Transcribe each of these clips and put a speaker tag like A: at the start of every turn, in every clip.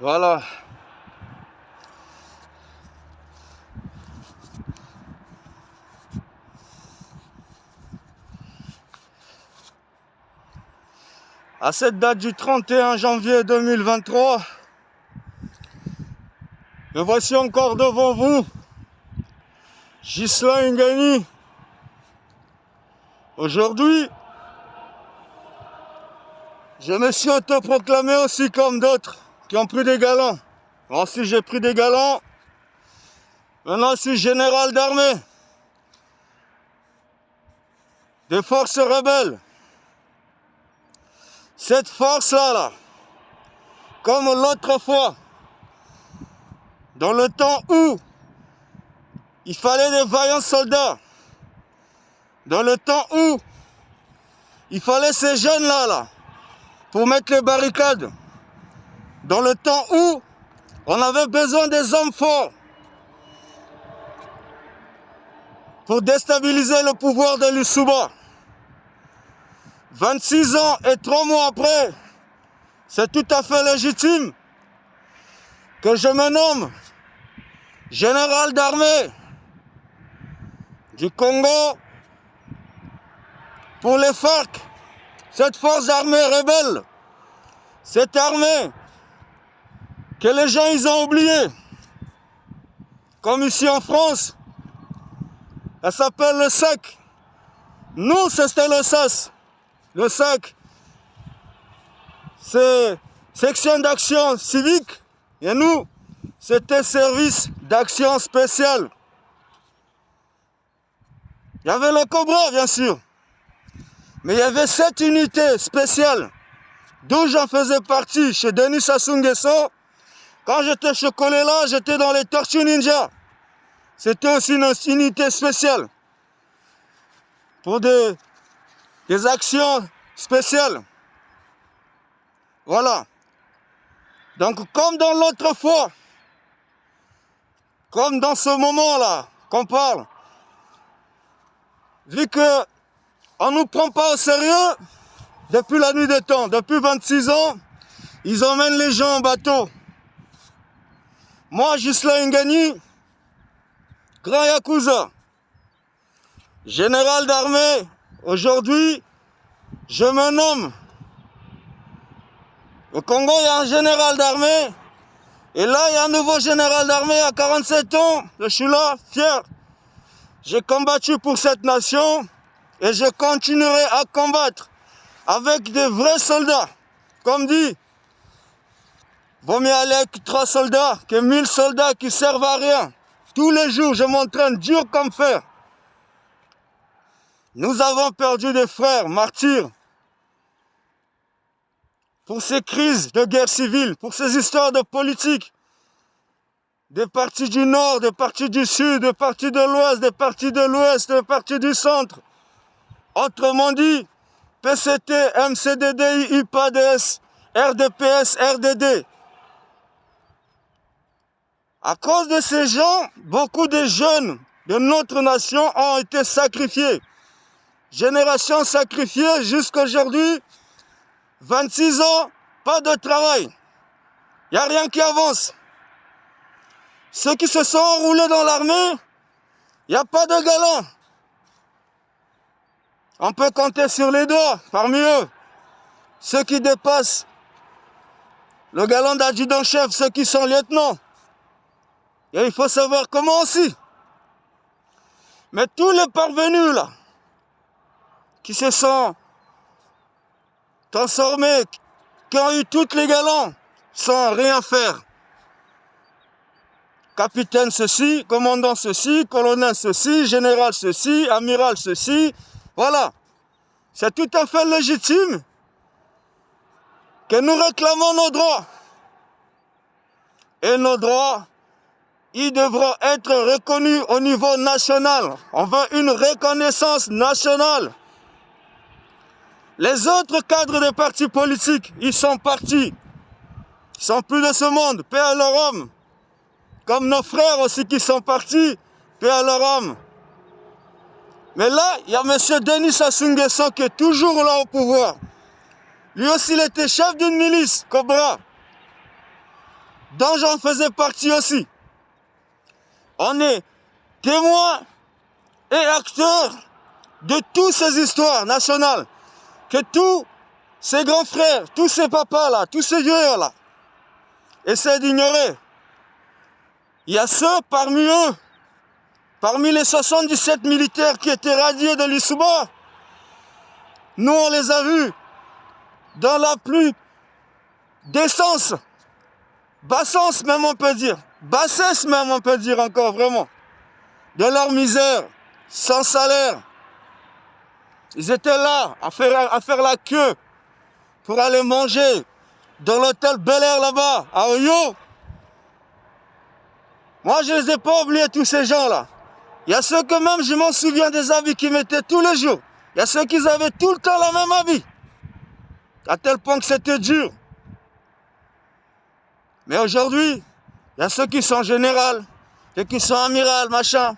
A: Voilà. À cette date du 31 janvier 2023, me voici encore devant vous, Ghislain Ngani. Aujourd'hui, je me suis autoproclamé aussi comme d'autres qui ont pris des galons. Moi aussi j'ai pris des galons. Maintenant je suis général d'armée des forces rebelles. Cette force-là, comme l'autre fois, dans le temps où il fallait des vaillants soldats, dans le temps où il fallait ces jeunes-là pour mettre les barricades, dans le temps où on avait besoin des hommes forts pour déstabiliser le pouvoir de l'Issouba. 26 ans et 3 mois après, c'est tout à fait légitime que je me nomme général d'armée du Congo pour les FARC, cette force armée rebelle, cette armée que les gens ils ont oubliée. Comme ici en France, elle s'appelle le SAC. Nous, c'était le SAS. Le SAC, c'est section d'action civique. Et nous, c'était service d'action spéciale. Il y avait le Cobra, bien sûr. Mais il y avait cette unité spéciale, d'où j'en faisais partie chez Denis Sassou Nguesso. Quand j'étais chez Kolela, j'étais dans les Tortues Ninja. C'était aussi une unité spéciale pour des actions spéciales. Voilà. Donc comme dans l'autre fois, comme dans ce moment-là qu'on parle, vu que on ne nous prend pas au sérieux, depuis la nuit des temps, depuis 26 ans, ils emmènent les gens en bateau. Moi, Ghislain Ngani, grand Yakuza, général d'armée, aujourd'hui, je me nomme. Au Congo, il y a un général d'armée, et là, il y a un nouveau général d'armée à 47 ans. Je suis là, fier. J'ai combattu pour cette nation, et je continuerai à combattre avec des vrais soldats. Comme dit, vaut mieux aller avec 3 soldats que 1000 soldats qui servent à rien. Tous les jours, je m'entraîne dur comme fer. Nous avons perdu des frères martyrs pour ces crises de guerre civile, pour ces histoires de politique. Des partis du Nord, des partis du Sud, des partis de l'Ouest, des partis de l'Ouest, des partis du Centre. Autrement dit, PCT, MCDDI, UPADS, RDPS, RDD. À cause de ces gens, beaucoup de jeunes de notre nation ont été sacrifiés. Génération sacrifiée jusqu'à aujourd'hui, 26 ans, pas de travail. Il n'y a rien qui avance. Ceux qui se sont enroulés dans l'armée, il n'y a pas de galon. On peut compter sur les doigts, parmi eux. Ceux qui dépassent le galon d'adjudant-chef, ceux qui sont lieutenants. Et il faut savoir comment aussi. Mais tous les parvenus là, qui se sont transformés, qui ont eu tous les galons, sans rien faire. Capitaine ceci, commandant ceci, colonel ceci, général ceci, amiral ceci. Voilà. C'est tout à fait légitime que nous réclamons nos droits. Et nos droits, ils devront être reconnus au niveau national. On veut une reconnaissance nationale. Les autres cadres des partis politiques, ils sont partis. Ils sont plus de ce monde, paix à leur âme. Comme nos frères aussi qui sont partis, paix à leur âme. Mais là, il y a M. Denis Sassou Nguesso qui est toujours là au pouvoir. Lui aussi, il était chef d'une milice, Cobra. dont j'en faisais partie aussi. On est témoins et acteurs de toutes ces histoires nationales que tous ces grands frères, tous ces papas-là, tous ces vieux-là essaient d'ignorer. Il y a ceux parmi eux, parmi les 77 militaires qui étaient radiés de l'Issouba, nous on les a vus dans la plus décence, bassesse même on peut dire, bassesse même on peut dire encore vraiment, de leur misère, sans salaire. Ils étaient là à faire la queue pour aller manger dans l'hôtel Bel Air là-bas, à Oyo. Moi je les ai pas oubliés tous ces gens-là. Il y a ceux que même je m'en souviens des habits qu'ils mettaient tous les jours. Il y a ceux qui avaient tout le temps la même habit. À tel point que c'était dur. Mais aujourd'hui, il y a ceux qui sont généraux, ceux qui sont amiral, machin.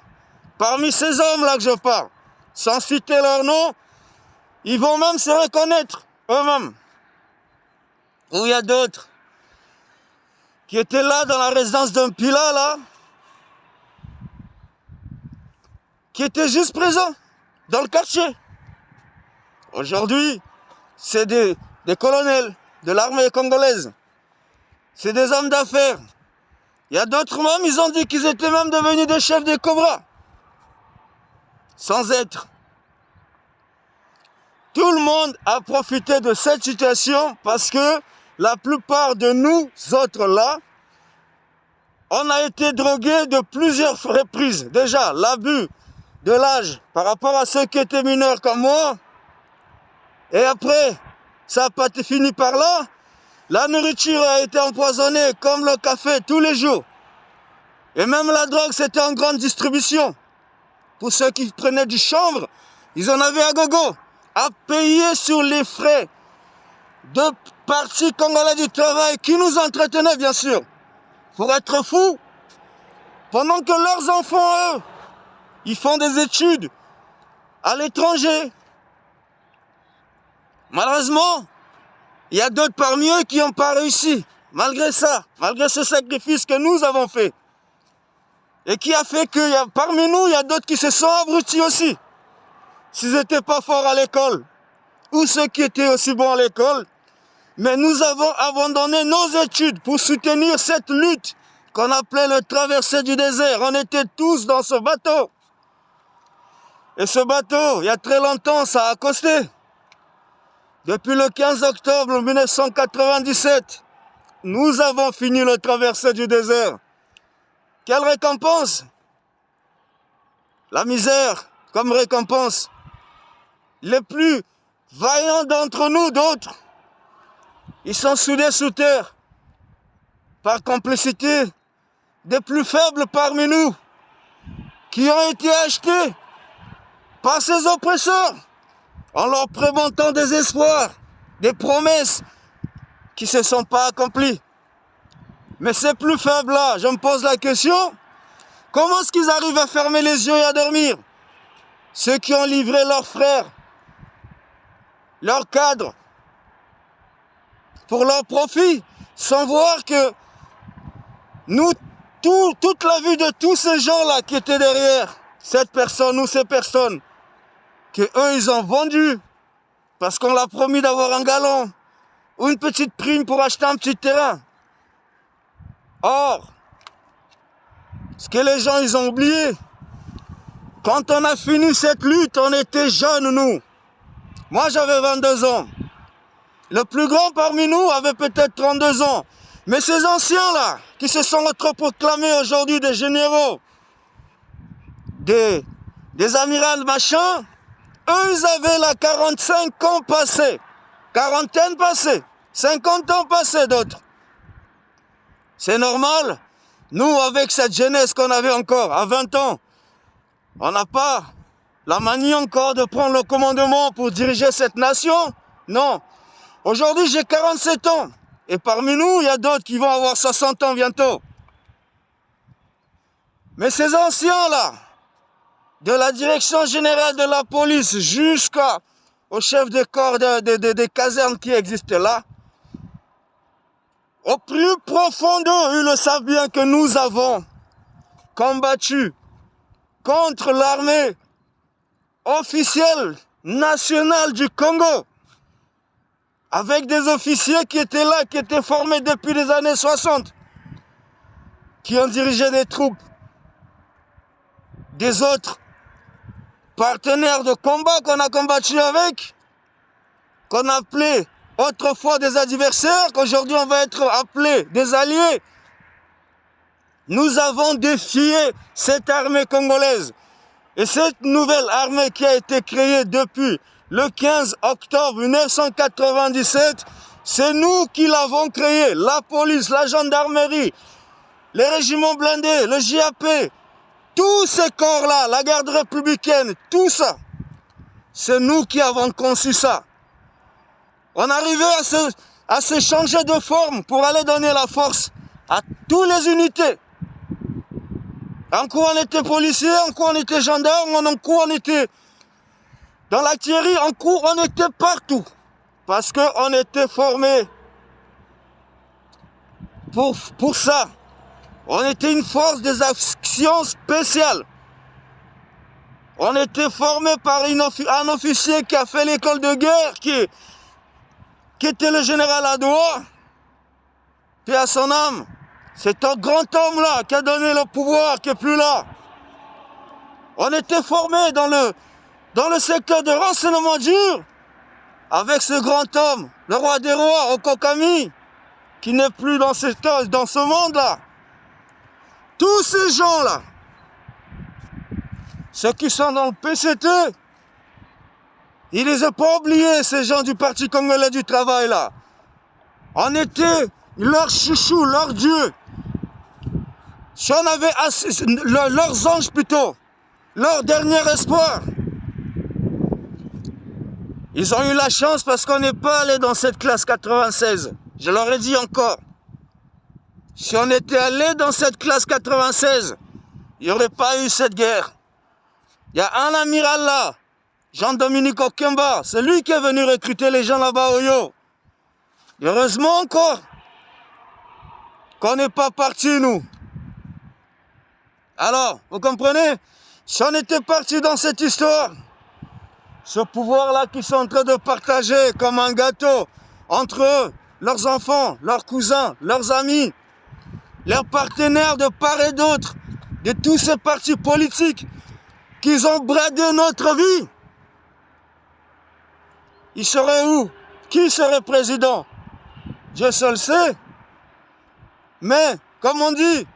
A: Parmi ces hommes-là que je parle, sans citer leur nom, ils vont même se reconnaître eux-mêmes. Ou il y a d'autres qui étaient là dans la résidence d'un Pila, là, qui étaient juste présents dans le quartier. Aujourd'hui, c'est des colonels de l'armée congolaise. C'est des hommes d'affaires. Il y a d'autres même, ils ont dit qu'ils étaient même devenus des chefs des Cobras. Sans être. Tout le monde a profité de cette situation parce que la plupart de nous autres là, on a été drogués de plusieurs reprises. Déjà, l'abus de l'âge par rapport à ceux qui étaient mineurs comme moi. Et après, ça n'a pas fini par là. La nourriture a été empoisonnée comme le café tous les jours. Et même la drogue, c'était en grande distribution. Pour ceux qui prenaient du chanvre, ils en avaient à gogo. À payer sur les frais de partis congolais du travail qui nous entretenaient, bien sûr. Pour être fous. Pendant que leurs enfants, eux, ils font des études à l'étranger. Malheureusement, il y a d'autres parmi eux qui n'ont pas réussi. Malgré ça, malgré ce sacrifice que nous avons fait. Et qui a fait que parmi nous, il y a d'autres qui se sont abrutis aussi. S'ils n'étaient pas forts à l'école. Ou ceux qui étaient aussi bons à l'école. Mais nous avons abandonné nos études pour soutenir cette lutte qu'on appelait le traversée du désert. On était tous dans ce bateau. Et ce bateau, il y a très longtemps, ça a accosté. Depuis le 15 octobre 1997, nous avons fini le traversée du désert. Quelle récompense? La misère comme récompense. Les plus vaillants d'entre nous, d'autres, ils sont soudés sous terre par complicité des plus faibles parmi nous qui ont été achetés par ces oppresseurs en leur présentant des espoirs, des promesses qui ne se sont pas accomplies. Mais ces plus faibles-là, je me pose la question, comment est-ce qu'ils arrivent à fermer les yeux et à dormir? Ceux qui ont livré leurs frères, leurs cadres, pour leur profit, sans voir que nous, toute la vie de tous ces gens-là qui étaient derrière cette personne ou ces personnes, que eux ils ont vendu parce qu'on leur a promis d'avoir un galon ou une petite prime pour acheter un petit terrain. Or, ce que les gens ils ont oublié, quand on a fini cette lutte, on était jeunes nous. Moi j'avais 22 ans. Le plus grand parmi nous avait peut-être 32 ans. Mais ces anciens-là, qui se sont autoproclamés aujourd'hui des généraux, des amirals machin, eux, ils avaient la 45 ans passés, quarantaine passée, 50 ans passés d'autres. C'est normal. Nous, avec cette jeunesse qu'on avait encore, à 20 ans, on n'a pas la manie encore de prendre le commandement pour diriger cette nation. Non. Aujourd'hui, j'ai 47 ans. Et parmi nous, il y a d'autres qui vont avoir 60 ans bientôt. Mais ces anciens-là, de la direction générale de la police jusqu'au chef de corps des casernes qui existent là, au plus profond d'eux, ils le savent bien que nous avons combattu contre l'armée officielle nationale du Congo, avec des officiers qui étaient là, qui étaient formés depuis les années 60, qui ont dirigé des troupes des autres partenaires de combat qu'on a combattu avec, qu'on appelait autrefois des adversaires, qu'aujourd'hui on va être appelés des alliés. Nous avons défié cette armée congolaise. Et cette nouvelle armée qui a été créée depuis le 15 octobre 1997, c'est nous qui l'avons créée. La police, la gendarmerie, les régiments blindés, le JAP, tous ces corps-là, la garde républicaine, tout ça, c'est nous qui avons conçu ça. On arrivait à se changer de forme pour aller donner la force à toutes les unités. Un coup on était policier, un coup on était gendarme, un coup on était dans l'artillerie, un coup on était partout. Parce qu'on était formés pour ça. On était une force des actions spéciales. On était formé par un officier qui a fait l'école de guerre, qui était le général Adoua, paix à son âme. C'est un grand homme-là qui a donné le pouvoir, qui n'est plus là. On était formé dans le secteur de renseignement dur avec ce grand homme, le roi des rois, Okokami, qui n'est plus dans ce monde-là. Tous ces gens-là, ceux qui sont dans le PCT, ils ne les ont pas oubliés, ces gens du Parti congolais du travail, là. On était leurs chouchous, leurs dieux. Si on avait leurs anges plutôt, leur dernier espoir. Ils ont eu la chance parce qu'on n'est pas allé dans cette classe 96. Je leur ai dit encore. Si on était allé dans cette classe 96, il n'y aurait pas eu cette guerre. Il y a un amiral là, Jean-Dominique Okemba, c'est lui qui est venu recruter les gens là-bas au Yo. Et heureusement encore qu'on n'est pas parti nous. Alors, vous comprenez? Si on était parti dans cette histoire, ce pouvoir-là qu'ils sont en train de partager comme un gâteau entre eux, leurs enfants, leurs cousins, leurs amis, leurs partenaires de part et d'autre, de tous ces partis politiques qu'ils ont bradé notre vie, ils seraient où? Qui serait président? Dieu seul sait. Mais, comme on dit,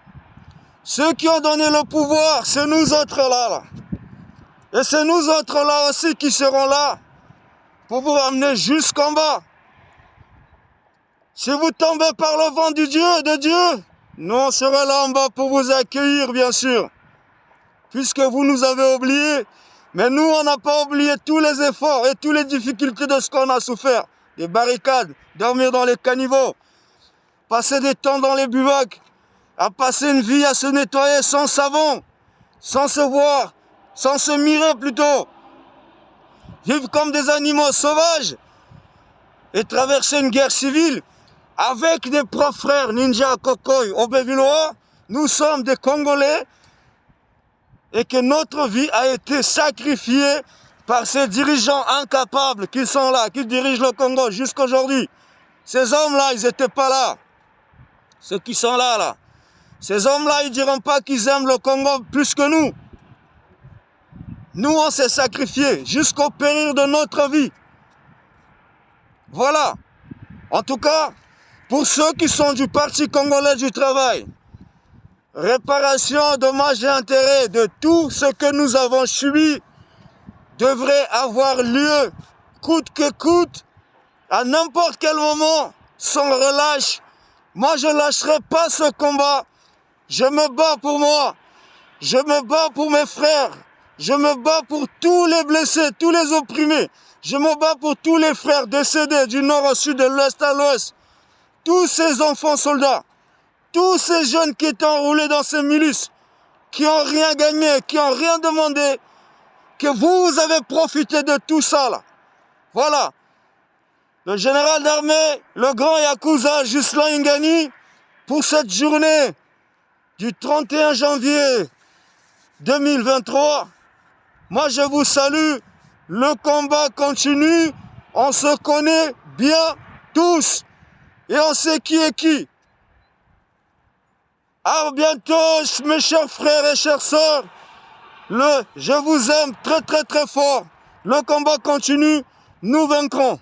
A: ceux qui ont donné le pouvoir, c'est nous autres là. Et c'est nous autres là aussi qui serons là pour vous ramener jusqu'en bas. Si vous tombez par le vent de Dieu, nous on sera là en bas pour vous accueillir, bien sûr. Puisque vous nous avez oubliés, mais nous on n'a pas oublié tous les efforts et toutes les difficultés de ce qu'on a souffert. Des barricades, dormir dans les caniveaux, passer des temps dans les buvacs, à passer une vie à se nettoyer sans savon, sans se voir, sans se mirer plutôt, vivre comme des animaux sauvages et traverser une guerre civile avec des propres frères Ninja Kokoy, Obevillois. Nous sommes des Congolais et que notre vie a été sacrifiée par ces dirigeants incapables qui sont là, qui dirigent le Congo jusqu'aujourd'hui. Ces hommes-là, ils n'étaient pas là. Ceux qui sont là. Ces hommes-là, ils ne diront pas qu'ils aiment le Congo plus que nous. Nous, on s'est sacrifiés jusqu'au péril de notre vie. Voilà. En tout cas, pour ceux qui sont du Parti congolais du travail, réparation, dommages et intérêts de tout ce que nous avons subi devrait avoir lieu, coûte que coûte, à n'importe quel moment, sans relâche. Moi, je ne lâcherai pas ce combat. Je me bats pour moi. Je me bats pour mes frères. Je me bats pour tous les blessés, tous les opprimés. Je me bats pour tous les frères décédés du nord au sud, de l'est à l'ouest. Tous ces enfants soldats, tous ces jeunes qui étaient enroulés dans ces milices, qui n'ont rien gagné, qui n'ont rien demandé, que vous avez profité de tout ça là. Voilà. Le général d'armée, le grand Yakuza Ghislain Ngani, pour cette journée du 31 janvier 2023. Moi, je vous salue. Le combat continue. On se connaît bien tous. Et on sait qui est qui. À bientôt, mes chers frères et chères sœurs. Je vous aime très très très fort. Le combat continue. Nous vaincrons.